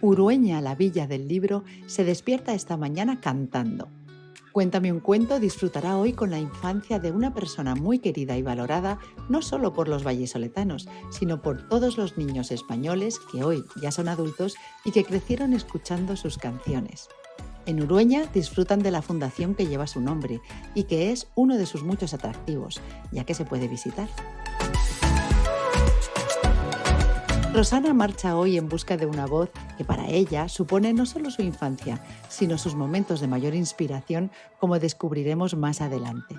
Urueña, la villa del libro, se despierta esta mañana cantando. Cuéntame un cuento disfrutará hoy con la infancia de una persona muy querida y valorada no solo por los vallisoletanos, sino por todos los niños españoles que hoy ya son adultos y que crecieron escuchando sus canciones. En Urueña disfrutan de la fundación que lleva su nombre y que es uno de sus muchos atractivos, ya que se puede visitar. Rosana marcha hoy en busca de una voz que para ella supone no solo su infancia, sino sus momentos de mayor inspiración, como descubriremos más adelante.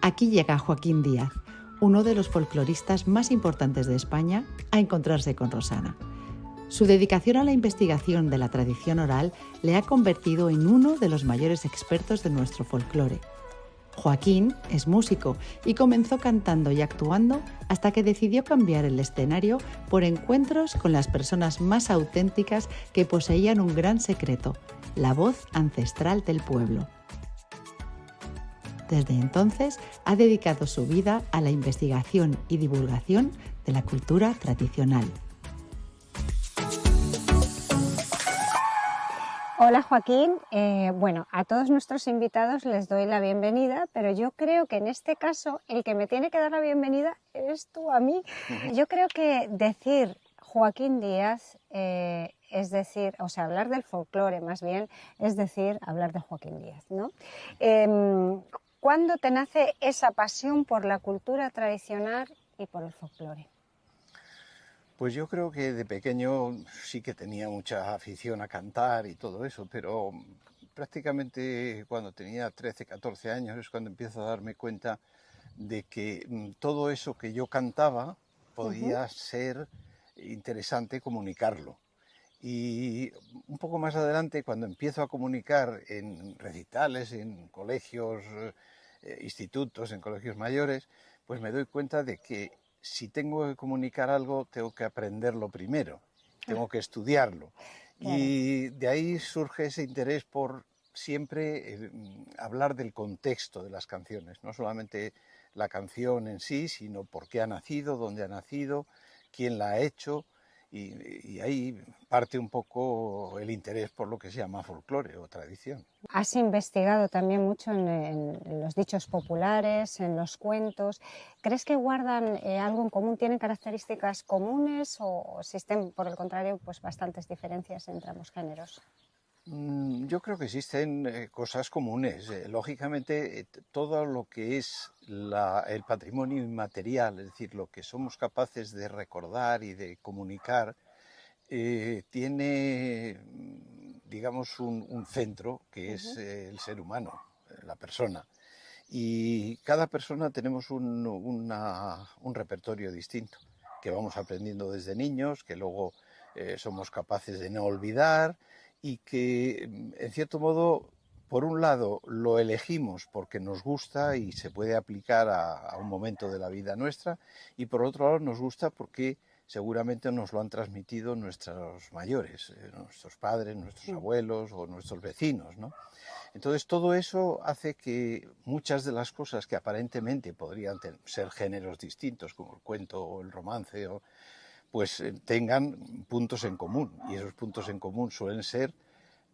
Aquí llega Joaquín Díaz, uno de los folcloristas más importantes de España, a encontrarse con Rosana. Su dedicación a la investigación de la tradición oral le ha convertido en uno de los mayores expertos de nuestro folclore. Joaquín es músico y comenzó cantando y actuando hasta que decidió cambiar el escenario por encuentros con las personas más auténticas que poseían un gran secreto, la voz ancestral del pueblo. Desde entonces ha dedicado su vida a la investigación y divulgación de la cultura tradicional. Hola Joaquín, a todos nuestros invitados les doy la bienvenida, pero yo creo que en este caso el que me tiene que dar la bienvenida eres tú a mí. Yo creo que decir Joaquín Díaz es decir, o sea, hablar del folclore más bien, es decir, hablar de Joaquín Díaz, ¿no? ¿Cuándo te nace esa pasión por la cultura tradicional y por el folclore? Pues yo creo que de pequeño sí que tenía mucha afición a cantar y todo eso, pero prácticamente cuando tenía 13, 14 años es cuando empiezo a darme cuenta de que todo eso que yo cantaba podía ser interesante comunicarlo. Y un poco más adelante, cuando empiezo a comunicar en recitales, en colegios, institutos, en colegios mayores, pues me doy cuenta de que si tengo que comunicar algo, tengo que aprenderlo primero, tengo que estudiarlo. Claro. Y de ahí surge ese interés por siempre hablar del contexto de las canciones, no solamente la canción en sí, sino por qué ha nacido, dónde ha nacido, quién la ha hecho, y ahí parte un poco el interés por lo que se llama folclore o tradición. Has investigado también mucho en los dichos populares, en los cuentos. ¿Crees que guardan algo en común? ¿Tienen características comunes o existen, por el contrario, pues bastantes diferencias entre ambos géneros? Yo creo que existen cosas comunes. Lógicamente, todo lo que es el patrimonio inmaterial, es decir, lo que somos capaces de recordar y de comunicar, tiene, digamos, un centro que es el ser humano, la persona. Y cada persona tenemos un repertorio distinto, que vamos aprendiendo desde niños, que luego somos capaces de no olvidar y que, en cierto modo, por un lado lo elegimos porque nos gusta y se puede aplicar a un momento de la vida nuestra, y por otro lado nos gusta porque seguramente nos lo han transmitido nuestros mayores, nuestros padres, nuestros abuelos o nuestros vecinos, ¿no? Entonces todo eso hace que muchas de las cosas que aparentemente podrían ser géneros distintos, como el cuento o el romance, pues tengan puntos en común. Y esos puntos en común suelen ser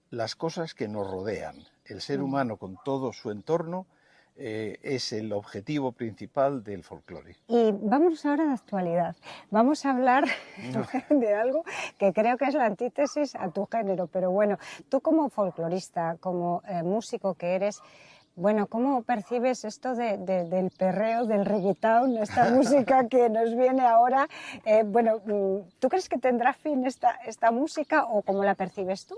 las cosas que nos rodean. El ser humano con todo su entorno es el objetivo principal del folclore. Y vamos ahora de actualidad. Vamos a hablar de algo que creo que es la antítesis a tu género. Pero bueno, tú como folclorista, como músico que eres, bueno, ¿cómo percibes esto del perreo, del reggaetón, esta música que nos viene ahora? ¿Tú crees que tendrá fin esta música o cómo la percibes tú?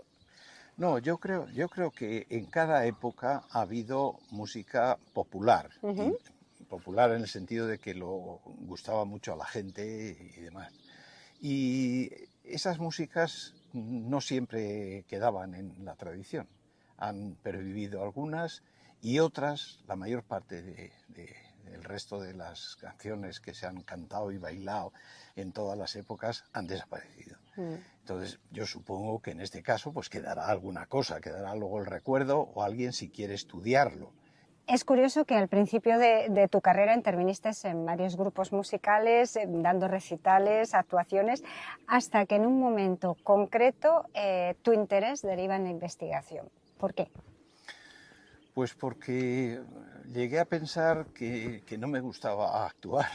No, yo creo que en cada época ha habido música popular, y popular en el sentido de que lo gustaba mucho a la gente y demás. Y esas músicas no siempre quedaban en la tradición. Han pervivido algunas y otras, la mayor parte del resto de las canciones que se han cantado y bailado en todas las épocas han desaparecido. Entonces yo supongo que en este caso pues quedará alguna cosa, quedará luego el recuerdo o alguien si quiere estudiarlo Es curioso que al principio de tu carrera interviniste en varios grupos musicales, dando recitales, actuaciones, hasta que en un momento concreto tu interés deriva en la investigación. ¿Por qué? Pues porque llegué a pensar que no me gustaba actuar,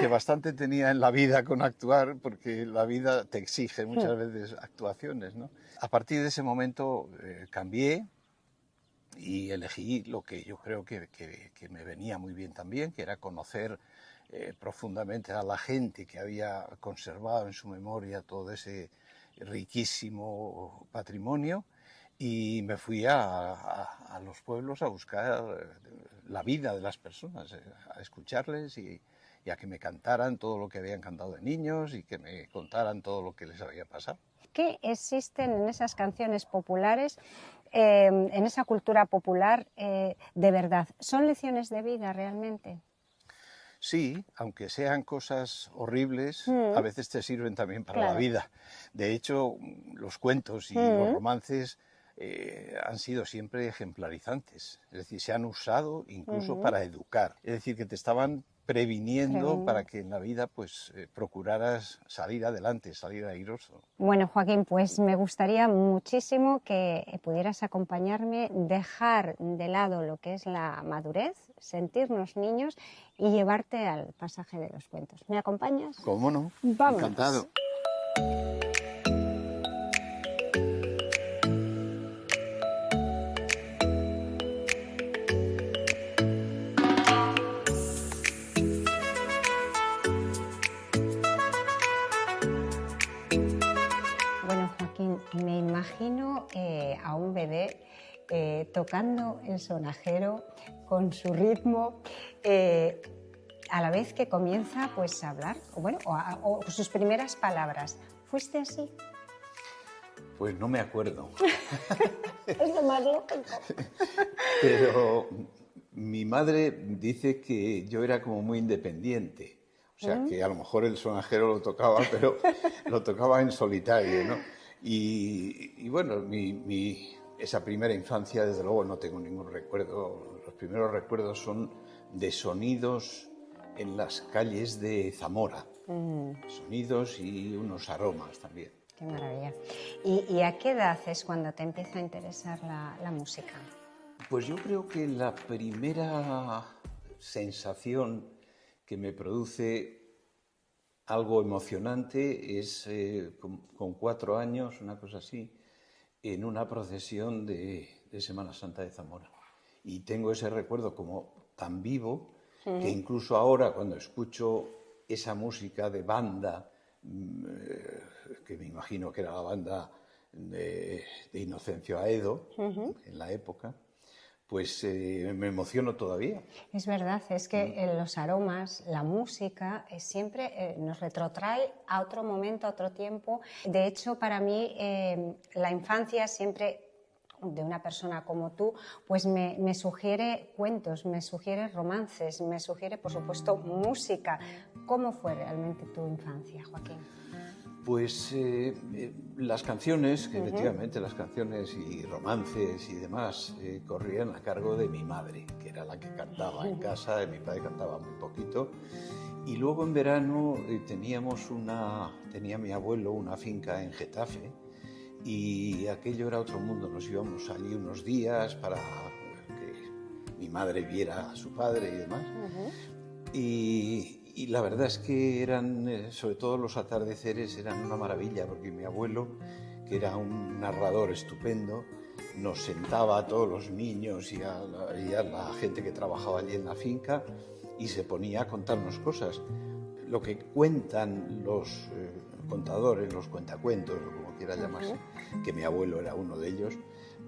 que bastante tenía en la vida con actuar, porque la vida te exige muchas veces actuaciones, ¿no? A partir de ese momento cambié y elegí lo que yo creo que me venía muy bien también, que era conocer profundamente a la gente que había conservado en su memoria todo ese riquísimo patrimonio, y me fui a los pueblos a buscar la vida de las personas, a escucharles y a que me cantaran todo lo que habían cantado de niños y que me contaran todo lo que les había pasado. ¿Qué existen en esas canciones populares, en esa cultura popular de verdad? ¿Son lecciones de vida realmente? Sí, aunque sean cosas horribles, a veces te sirven también para la vida. De hecho, los cuentos y los romances han sido siempre ejemplarizantes. Es decir, se han usado incluso para educar. Es decir, que te estaban previniendo para que en la vida pues procuraras salir adelante, salir airoso. Bueno, Joaquín, pues me gustaría muchísimo que pudieras acompañarme, dejar de lado lo que es la madurez, sentirnos niños y llevarte al pasaje de los cuentos. ¿Me acompañas? ¿Cómo no? Vamos. Encantado. Bueno, Joaquín, me imagino a un bebé tocando el sonajero con su ritmo, a la vez que comienza pues, a hablar, o sus primeras palabras. ¿Fuiste así? Pues no me acuerdo. Es lo más lógico. Pero mi madre dice que yo era como muy independiente. O sea, que a lo mejor el sonajero lo tocaba, pero lo tocaba en solitario, ¿no? Y bueno, esa primera infancia, desde luego, no tengo ningún recuerdo. Los primeros recuerdos son de sonidos en las calles de Zamora. Sonidos y unos aromas también. Qué maravilla. ¿Y a qué edad es cuando te empieza a interesar la música? Pues yo creo que la primera sensación que me produce algo emocionante es con 4 años, una cosa así, en una procesión de Semana Santa de Zamora. Y tengo ese recuerdo como tan vivo que incluso ahora cuando escucho esa música de banda, que me imagino que era la banda de Inocencio Aedo en la época, pues me emociono todavía. Es verdad, es que los aromas, la música, siempre nos retrotrae a otro momento, a otro tiempo. De hecho, para mí, la infancia siempre de una persona como tú, pues me sugiere cuentos, me sugiere romances, me sugiere, por supuesto, música. ¿Cómo fue realmente tu infancia, Joaquín? Pues las canciones, que efectivamente las canciones y romances y demás corrían a cargo de mi madre, que era la que cantaba en casa, mi padre cantaba muy poquito. Y luego en verano tenía mi abuelo una finca en Getafe y aquello era otro mundo. Nos íbamos allí unos días para que mi madre viera a su padre y demás. Y la verdad es que eran, sobre todo los atardeceres, eran una maravilla, porque mi abuelo, que era un narrador estupendo, nos sentaba a todos los niños y a la gente que trabajaba allí en la finca y se ponía a contarnos cosas. Lo que cuentan los contadores, los cuentacuentos, o como quiera llamarse, que mi abuelo era uno de ellos,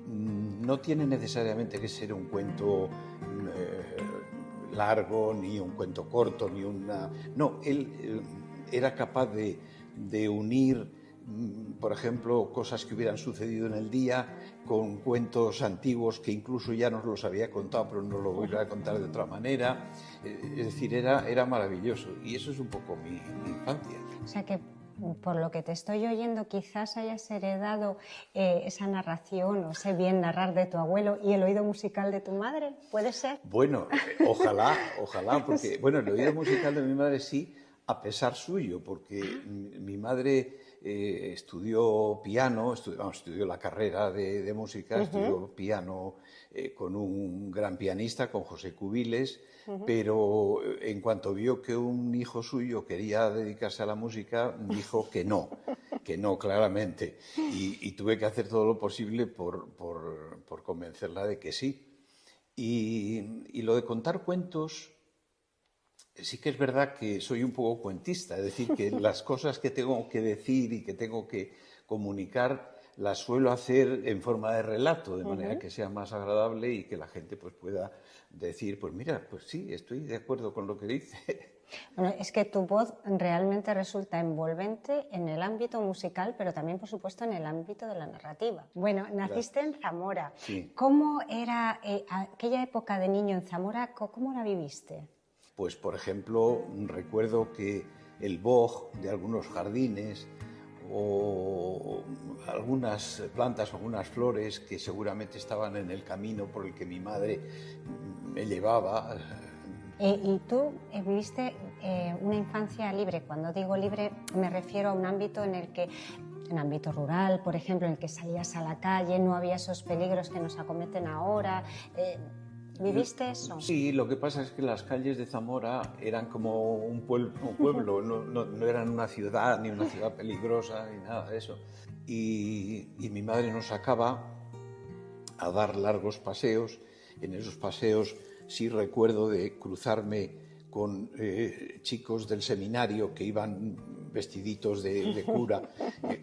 no tiene necesariamente que ser un cuento largo, ni un cuento corto, ni una... No, él era capaz de unir, por ejemplo, cosas que hubieran sucedido en el día con cuentos antiguos que incluso ya nos los había contado, pero nos lo voy a contar de otra manera. Es decir, era maravilloso. Y eso es un poco mi infancia. O sea que por lo que te estoy oyendo, quizás hayas heredado esa narración o ese bien narrar de tu abuelo y el oído musical de tu madre, ¿puede ser? Bueno, ojalá, porque, bueno, el oído musical de mi madre sí, a pesar suyo, porque mi madre estudió piano, estudió la carrera de música, estudió piano con un gran pianista, con José Cubiles, pero en cuanto vio que un hijo suyo quería dedicarse a la música, dijo que no, claramente. Y tuve que hacer todo lo posible por convencerla de que sí. Y lo de contar cuentos, sí que es verdad que soy un poco cuentista, es decir, que las cosas que tengo que decir y que tengo que comunicar las suelo hacer en forma de relato, de manera que sea más agradable y que la gente pues pueda decir, pues mira, pues sí, estoy de acuerdo con lo que dice. Bueno, es que tu voz realmente resulta envolvente en el ámbito musical, pero también, por supuesto, en el ámbito de la narrativa. Bueno, naciste en Zamora. Sí. ¿Cómo era aquella época de niño en Zamora? ¿Cómo la viviste? Pues, por ejemplo, recuerdo que el boj de algunos jardines o algunas plantas, algunas flores que seguramente estaban en el camino por el que mi madre me llevaba. Y tú viviste una infancia libre. Cuando digo libre me refiero a un ámbito en el que, en ámbito rural, por ejemplo, en el que salías a la calle, no había esos peligros que nos acometen ahora. ¿Viviste eso? Sí, lo que pasa es que las calles de Zamora eran como un pueblo, no eran una ciudad, ni una ciudad peligrosa, ni nada de eso. Y mi madre nos sacaba a dar largos paseos. En esos paseos sí recuerdo de cruzarme con chicos del seminario que iban vestiditos de cura,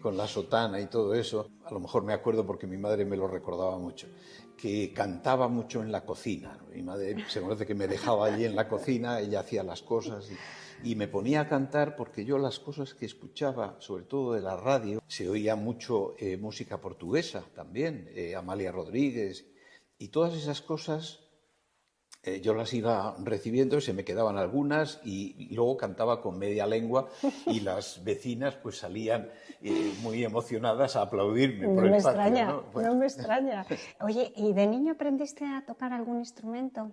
con la sotana y todo eso. A lo mejor me acuerdo porque mi madre me lo recordaba mucho, que cantaba mucho en la cocina. Mi madre se conoce que me dejaba allí en la cocina, ella hacía las cosas y me ponía a cantar porque yo las cosas que escuchaba, sobre todo de la radio, se oía mucho música portuguesa también, Amalia Rodríguez, y todas esas cosas yo las iba recibiendo, se me quedaban algunas y luego cantaba con media lengua y las vecinas pues salían muy emocionadas a aplaudirme por el patio, ¿no? Bueno. No me extraña. Oye, ¿y de niño aprendiste a tocar algún instrumento?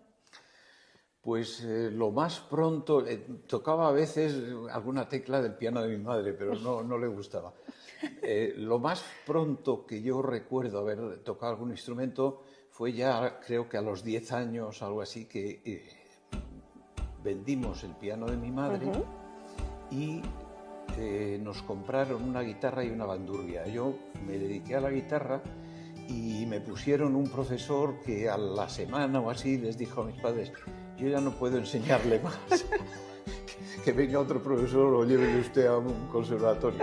Pues lo más pronto, tocaba a veces alguna tecla del piano de mi madre, pero no le gustaba. Lo más pronto que yo recuerdo haber tocado algún instrumento fue ya, creo que a los 10 años, algo así, que vendimos el piano de mi madre y nos compraron una guitarra y una bandurria. Yo me dediqué a la guitarra y me pusieron un profesor que a la semana o así les dijo a mis padres: yo ya no puedo enseñarle más, que venga otro profesor o llévele usted a un conservatorio.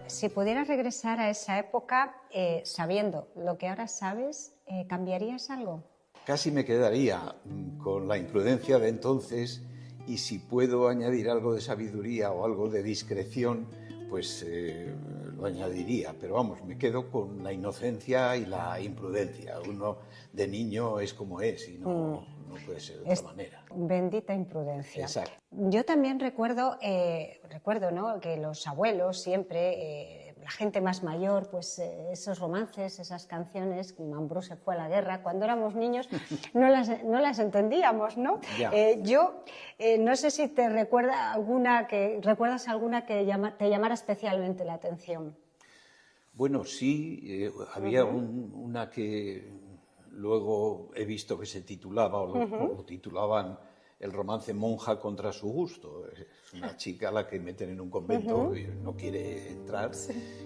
Si pudieras regresar a esa época sabiendo lo que ahora sabes, ¿cambiarías algo? Casi me quedaría con la imprudencia de entonces, y si puedo añadir algo de sabiduría o algo de discreción, pues lo añadiría. Pero vamos, me quedo con la inocencia y la imprudencia. Uno de niño es como es y no puede ser de otra manera. Bendita imprudencia. Exacto. Yo también recuerdo, ¿no?, que los abuelos siempre, la gente más mayor, pues esos romances, esas canciones, Mambrú se fue a la guerra, cuando éramos niños no las entendíamos, ¿no? Yo no sé si te recuerdas alguna que te llamara especialmente la atención. Bueno, sí, había una que luego he visto que se titulaba o lo titulaban el romance Monja contra su gusto. Es una chica a la que meten en un convento y no quiere entrar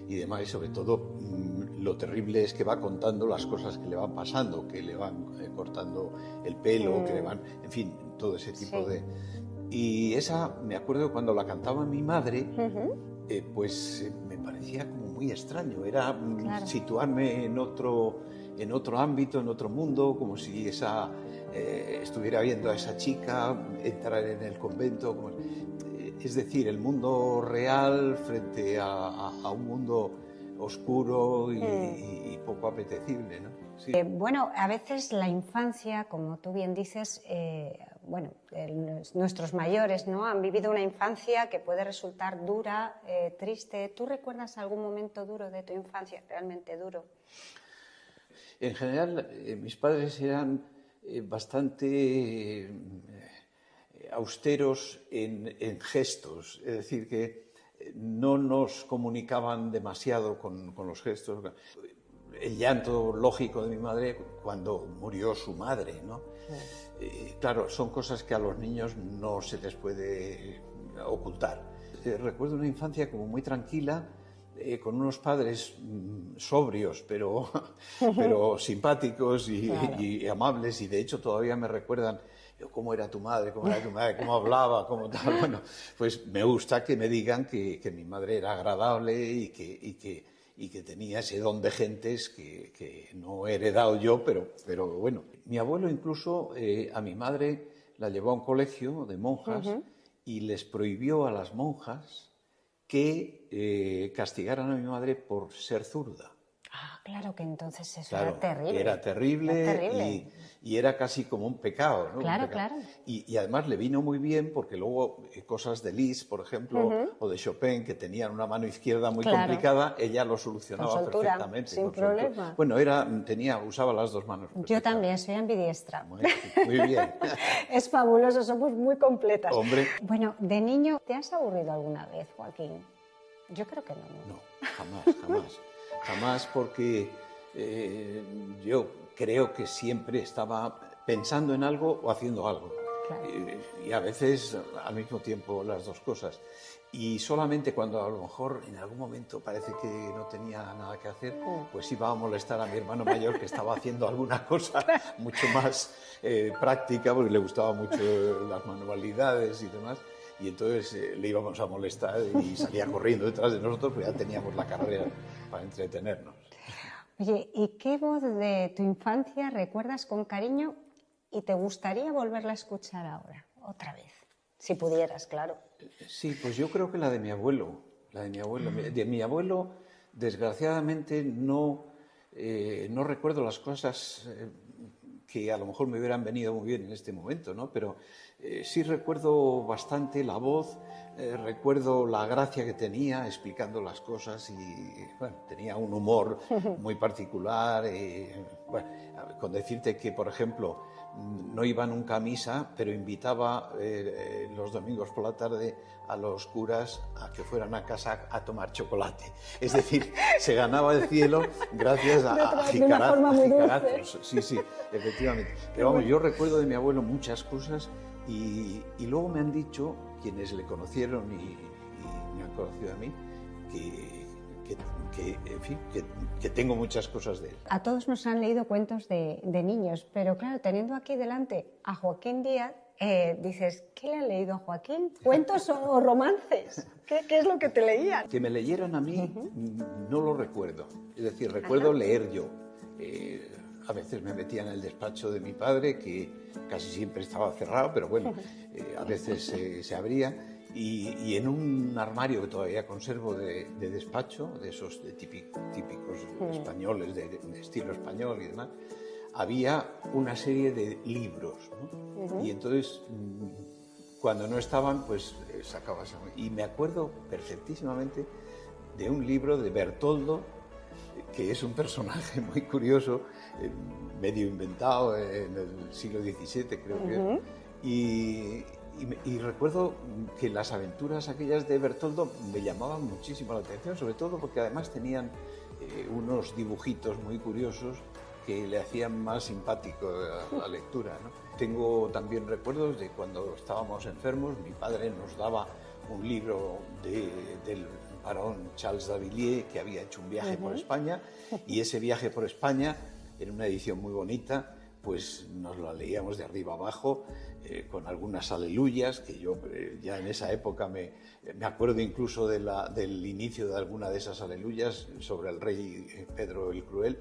y demás. Y sobre todo lo terrible es que va contando las cosas que le van pasando, que le van cortando el pelo, que le van... En fin, todo ese tipo de... Y esa, me acuerdo cuando la cantaba mi madre, pues me parecía como muy extraño. Era situarme en otro ámbito, en otro mundo, como si estuviera viendo a esa chica entrar en el convento. Es decir, el mundo real frente a un mundo oscuro y poco apetecible, ¿no? Sí. Bueno, a veces la infancia, como tú bien dices, bueno, nuestros mayores, ¿no? Han vivido una infancia que puede resultar dura, triste. ¿Tú recuerdas algún momento duro de tu infancia, realmente duro? En general, mis padres eran bastante austeros en gestos, es decir, que no nos comunicaban demasiado con los gestos. El llanto lógico de mi madre cuando murió su madre, ¿no? Claro, son cosas que a los niños no se les puede ocultar. Recuerdo una infancia como muy tranquila, con unos padres sobrios, pero simpáticos y amables, y de hecho todavía me recuerdan cómo era tu madre, cómo hablaba, cómo tal. Bueno, pues me gusta que me digan que mi madre era agradable y que tenía ese don de gentes que no he heredado yo, pero bueno. Mi abuelo incluso a mi madre la llevó a un colegio de monjas y les prohibió a las monjas que castigaran a mi madre por ser zurda. Ah, claro, que entonces eso Claro, era terrible. era terrible, Era terrible. y era casi como un pecado, ¿no? Claro, Un pecado. claro. Y además le vino muy bien porque luego cosas de Liszt, por ejemplo, o de Chopin, que tenían una mano izquierda muy complicada, ella lo solucionaba Con soltura, perfectamente. sin problema. Bueno, usaba las dos manos. Yo también soy ambidiestra. Muy bien. Es fabuloso, somos muy completas. Hombre. Bueno, de niño, ¿te has aburrido alguna vez, Joaquín? Yo creo que no. No, jamás. Jamás, porque yo creo que siempre estaba pensando en algo o haciendo algo. Claro. Y a veces al mismo tiempo las dos cosas. Y solamente cuando a lo mejor en algún momento parece que no tenía nada que hacer, pues iba a molestar a mi hermano mayor que estaba haciendo alguna cosa mucho más práctica, porque le gustaban mucho las manualidades y demás. Y entonces le íbamos a molestar y salía corriendo detrás de nosotros, pues ya teníamos la carrera para entretenernos. Oye, ¿y qué voz de tu infancia recuerdas con cariño y te gustaría volverla a escuchar ahora, otra vez? Si pudieras, claro. Sí, pues yo creo que la de mi abuelo. De mi abuelo, desgraciadamente, no recuerdo las cosas que a lo mejor me hubieran venido muy bien en este momento, ¿no? Pero sí recuerdo bastante la voz, recuerdo la gracia que tenía explicando las cosas y, bueno, tenía un humor muy particular. Bueno, con decirte que, por ejemplo, no iba nunca a misa, pero invitaba los domingos por la tarde a los curas a que fueran a casa a tomar chocolate. Es decir, se ganaba el cielo gracias a jicarazos. Sí, efectivamente. Pero vamos, yo recuerdo de mi abuelo muchas cosas y luego me han dicho, quienes le conocieron y me han conocido a mí, que tengo muchas cosas de él. A todos nos han leído cuentos de niños, pero claro, teniendo aquí delante a Joaquín Díaz, dices, ¿qué le han leído a Joaquín? ¿Cuentos o romances? ¿Qué es lo que te leían? Que me leyeran a mí, no lo recuerdo. Es decir, recuerdo leer yo. A veces me metía en el despacho de mi padre, que casi siempre estaba cerrado, pero bueno, a veces se abría. Y en un armario que todavía conservo de despacho, de esos típicos españoles, de estilo español y demás, había una serie de libros, ¿no? Y entonces, cuando no estaban, pues sacabas. Y me acuerdo perfectísimamente de un libro de Bertoldo, que es un personaje muy curioso, medio inventado en el siglo XVII, creo que es. Y recuerdo que las aventuras aquellas de Bertoldo me llamaban muchísimo la atención, sobre todo porque además tenían unos dibujitos muy curiosos que le hacían más simpático la lectura, ¿no? Tengo también recuerdos de cuando estábamos enfermos, mi padre nos daba un libro del barón Charles d'Avilliers, que había hecho un viaje por España, y ese viaje por España, en una edición muy bonita, pues nos la leíamos de arriba abajo, con algunas aleluyas, que yo ya en esa época me acuerdo incluso del inicio de alguna de esas aleluyas sobre el rey Pedro el Cruel,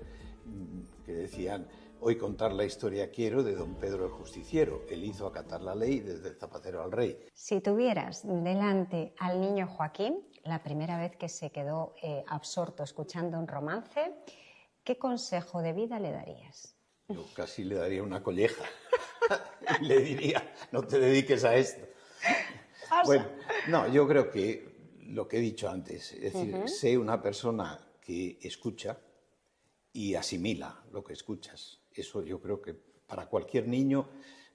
que decían: hoy contar la historia quiero de don Pedro el Justiciero, él hizo acatar la ley desde el zapatero al rey. Si tuvieras delante al niño Joaquín, la primera vez que se quedó absorto escuchando un romance, ¿qué consejo de vida le darías? Yo casi le daría una colleja. Le diría, no te dediques a esto. Bueno, no, yo creo que lo que he dicho antes, es decir, sé una persona que escucha y asimila lo que escuchas. Eso yo creo que para cualquier niño,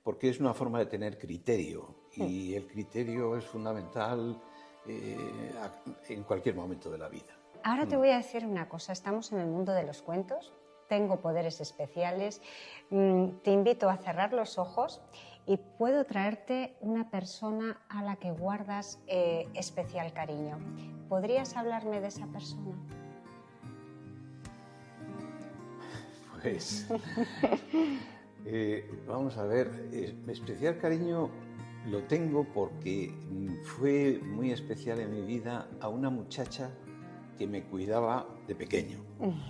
porque es una forma de tener criterio y el criterio es fundamental en cualquier momento de la vida. Ahora te voy a decir una cosa, estamos en el mundo de los cuentos, tengo poderes especiales, te invito a cerrar los ojos y puedo traerte una persona a la que guardas especial cariño. ¿Podrías hablarme de esa persona? Pues, vamos a ver, especial cariño lo tengo porque fue muy especial en mi vida a una muchacha que me cuidaba de pequeño,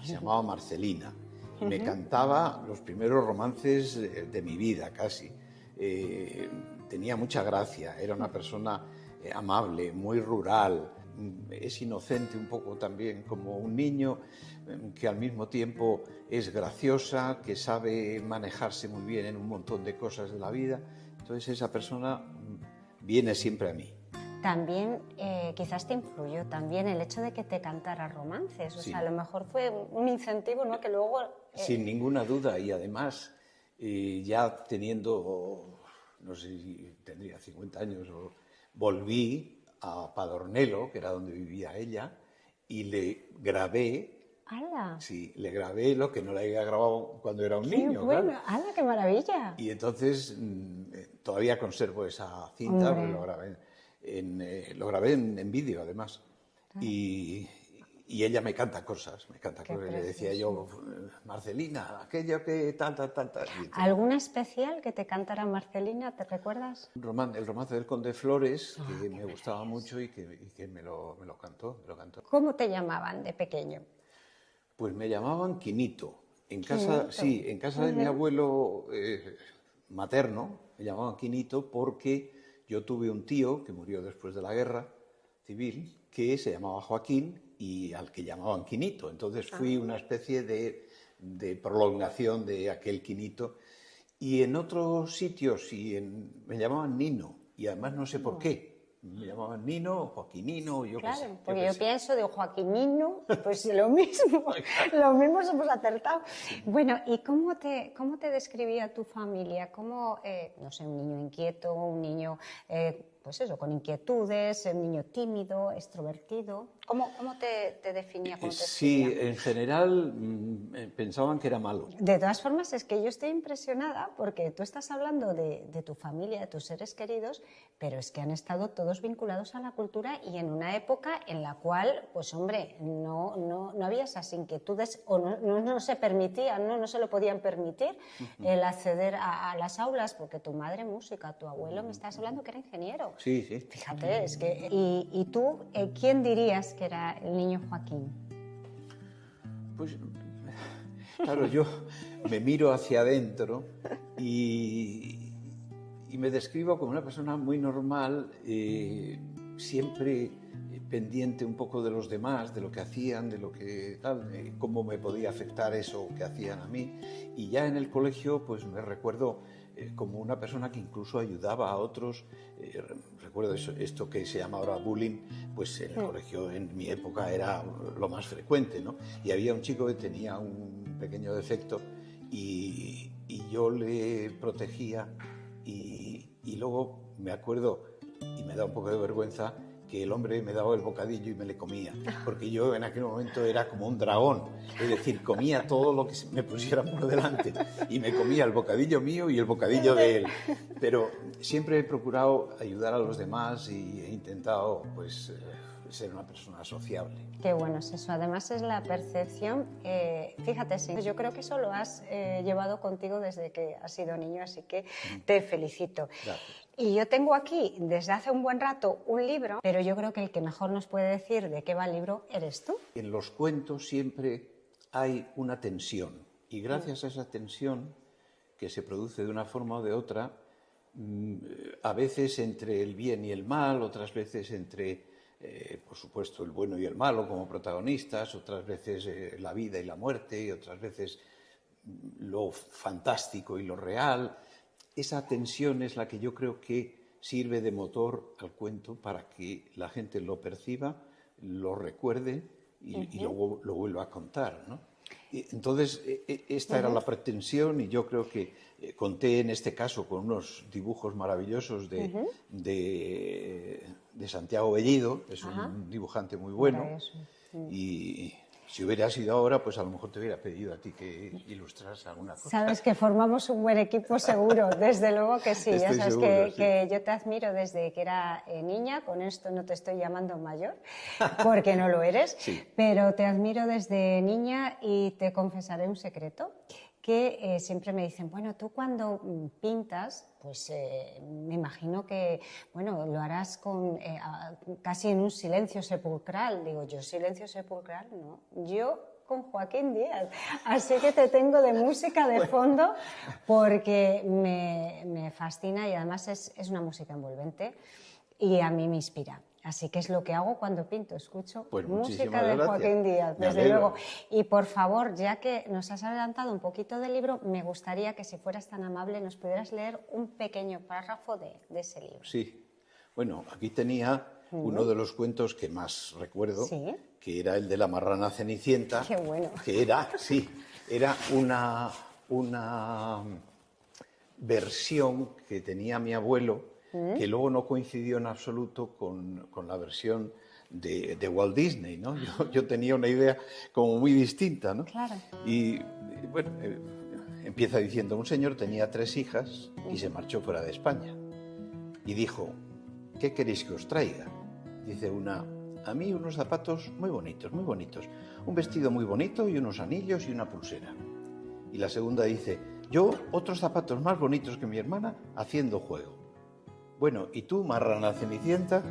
se llamaba Marcelina, y me cantaba los primeros romances de mi vida casi. Tenía mucha gracia, era una persona amable, muy rural, es inocente un poco también como un niño, que al mismo tiempo es graciosa, que sabe manejarse muy bien en un montón de cosas de la vida. Entonces esa persona viene siempre a mí. También quizás te influyó también el hecho de que te cantara romances, o Sí. sea, a lo mejor fue un incentivo, ¿no? Que luego... Sin ninguna duda, y además ya teniendo, no sé si tendría 50 años, volví a Padornelo, que era donde vivía ella, y le grabé, ¡Hala! sí, le grabé lo que no le había grabado cuando era un ¡Qué niño, bueno! claro. ¡Hala, qué maravilla! Y entonces todavía conservo esa cinta, Hombre. porque lo grabé en vídeo además. Y ella me canta cosas, le decía yo, Marcelina, aquello que tal. Y ¿Alguna especial que te cantara Marcelina, te recuerdas? el romance del Conde Flores, que me gustaba mucho y que me lo cantó. ¿Cómo te llamaban de pequeño? Pues me llamaban Quinito. Quinito. Sí, en casa de mi abuelo materno me llamaban Quinito porque yo tuve un tío que murió después de la guerra civil que se llamaba Joaquín y al que llamaban Quinito. Entonces fui una especie de prolongación de aquel Quinito. Y en otros sitios me llamaban Nino y además no sé por qué. Me llamaban Nino, Joaquinino, yo qué sé. Claro, porque yo pienso de Joaquinino, pues lo mismo, lo mismo hemos acertado. Bueno, ¿y cómo te describía tu familia? ¿Cómo, no sé, un niño inquieto, un niño, pues eso, con inquietudes, un niño tímido, extrovertido? ¿Cómo te definía? ¿Cómo te Sí, describía? en general pensaban que era malo. De todas formas, es que yo estoy impresionada porque tú estás hablando de tu familia, de tus seres queridos, pero es que han estado todos vinculados a la cultura y en una época en la cual, pues hombre, no había esas inquietudes o no se permitían, no se lo podían permitir el acceder a las aulas, porque tu madre música, tu abuelo, me estás hablando que era ingeniero. Sí, sí. Fíjate, es que... ¿Y tú, quién dirías que era el niño Joaquín? Pues, claro, yo me miro hacia adentro y me describo como una persona muy normal, siempre pendiente un poco de los demás, de lo que hacían, de lo que tal, cómo me podía afectar eso que hacían a mí. Y ya en el colegio, pues me recuerdo como una persona que incluso ayudaba a otros. Recuerdo esto que se llama ahora bullying, pues en el colegio en mi época era lo más frecuente, ¿no? Y había un chico que tenía un pequeño defecto y yo le protegía y luego me acuerdo, y me da un poco de vergüenza, que el hombre me daba el bocadillo y me le comía, porque yo en aquel momento era como un dragón, es decir, comía todo lo que me pusiera por delante y me comía el bocadillo mío y el bocadillo de él, pero siempre he procurado ayudar a los demás y he intentado pues ser una persona sociable. Qué bueno es eso, además es la percepción, fíjate, sí, yo creo que eso lo has llevado contigo desde que has sido niño, así que te felicito. Gracias. Y yo tengo aquí desde hace un buen rato un libro, pero yo creo que el que mejor nos puede decir de qué va el libro eres tú. En los cuentos siempre hay una tensión y gracias a esa tensión que se produce de una forma o de otra, a veces entre el bien y el mal, otras veces entre, por supuesto, el bueno y el malo como protagonistas, otras veces la vida y la muerte, y otras veces lo fantástico y lo real. esa tensión es la que yo creo que sirve de motor al cuento para que la gente lo perciba, lo recuerde y luego lo vuelva a contar, ¿no? Entonces, esta era la pretensión y yo creo que conté en este caso con unos dibujos maravillosos de Santiago Bellido, es un dibujante muy bueno, y si hubiera sido ahora, pues a lo mejor te hubiera pedido a ti que ilustraras alguna cosa. Sabes que formamos un buen equipo seguro, desde luego que sí. Estoy ya sabes seguro, que yo te admiro desde que era niña, con esto no te estoy llamando mayor, porque no lo eres, Sí. pero te admiro desde niña y te confesaré un secreto, que siempre me dicen, bueno, tú cuando pintas, pues me imagino que, bueno, lo harás con, casi en un silencio sepulcral. Digo, yo silencio sepulcral, no. Yo con Joaquín Díaz. Así que te tengo de música de fondo porque me fascina y además es una música envolvente y a mí me inspira. Así que es lo que hago cuando pinto, escucho Pues música de gracias. Joaquín Díaz, Me desde alegro. luego. Y por favor, ya que nos has adelantado un poquito del libro, me gustaría que si fueras tan amable nos pudieras leer un pequeño párrafo de ese libro. Sí. Bueno, aquí tenía uno de los cuentos que más recuerdo, Sí. que era el de la marrana cenicienta. Qué bueno. Que era una versión que tenía mi abuelo, que luego no coincidió en absoluto con la versión de Walt Disney, ¿no? Yo tenía una idea como muy distinta, ¿no? Claro. Y bueno, empieza diciendo, un señor tenía 3 hijas y se marchó fuera de España. Y dijo, ¿qué queréis que os traiga? Dice una, a mí unos zapatos muy bonitos, un vestido muy bonito y unos anillos y una pulsera. Y la segunda dice, yo otros zapatos más bonitos que mi hermana haciendo juego. Bueno, ¿y tú, marrana cenicienta,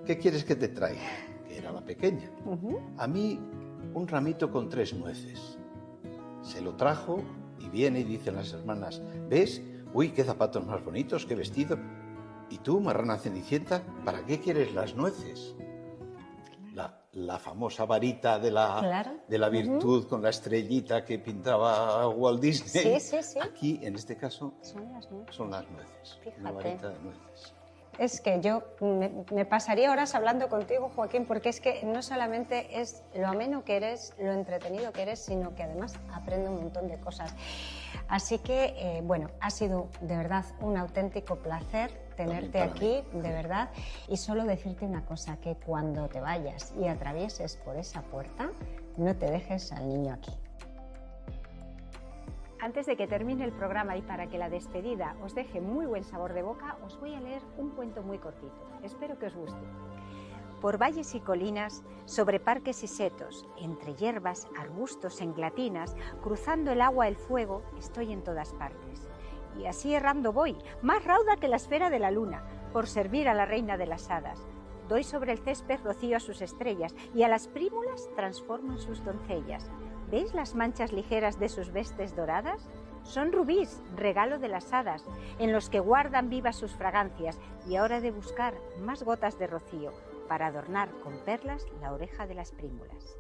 qué quieres que te traiga? Que era la pequeña. A mí un ramito con 3 nueces. Se lo trajo y viene y dicen las hermanas, ¿ves? Uy, qué zapatos más bonitos, qué vestido. ¿Y tú, marrana cenicienta, para qué quieres las nueces? La famosa varita de la virtud con la estrellita que pintaba Walt Disney. Sí, sí, sí. Aquí, en este caso, Son las nueces. son las nueces. Fíjate. Una varita de nueces. Es que yo me pasaría horas hablando contigo, Joaquín, porque es que no solamente es lo ameno que eres, lo entretenido que eres, sino que además aprendo un montón de cosas. Así que, bueno, ha sido de verdad un auténtico placer tenerte aquí, de verdad. Y solo decirte una cosa, que cuando te vayas y atravieses por esa puerta, no te dejes al niño aquí. Antes de que termine el programa y para que la despedida os deje muy buen sabor de boca, os voy a leer un cuento muy cortito. Espero que os guste. Por valles y colinas, sobre parques y setos, entre hierbas, arbustos, englatinas, cruzando el agua, el fuego, estoy en todas partes. Y así errando voy, más rauda que la esfera de la luna, por servir a la reina de las hadas. Doy sobre el césped rocío a sus estrellas y a las prímulas transformo en sus doncellas. ¿Veis las manchas ligeras de sus vestes doradas? Son rubíes, regalo de las hadas, en los que guardan vivas sus fragancias, y ahora he de buscar más gotas de rocío para adornar con perlas la oreja de las prímulas.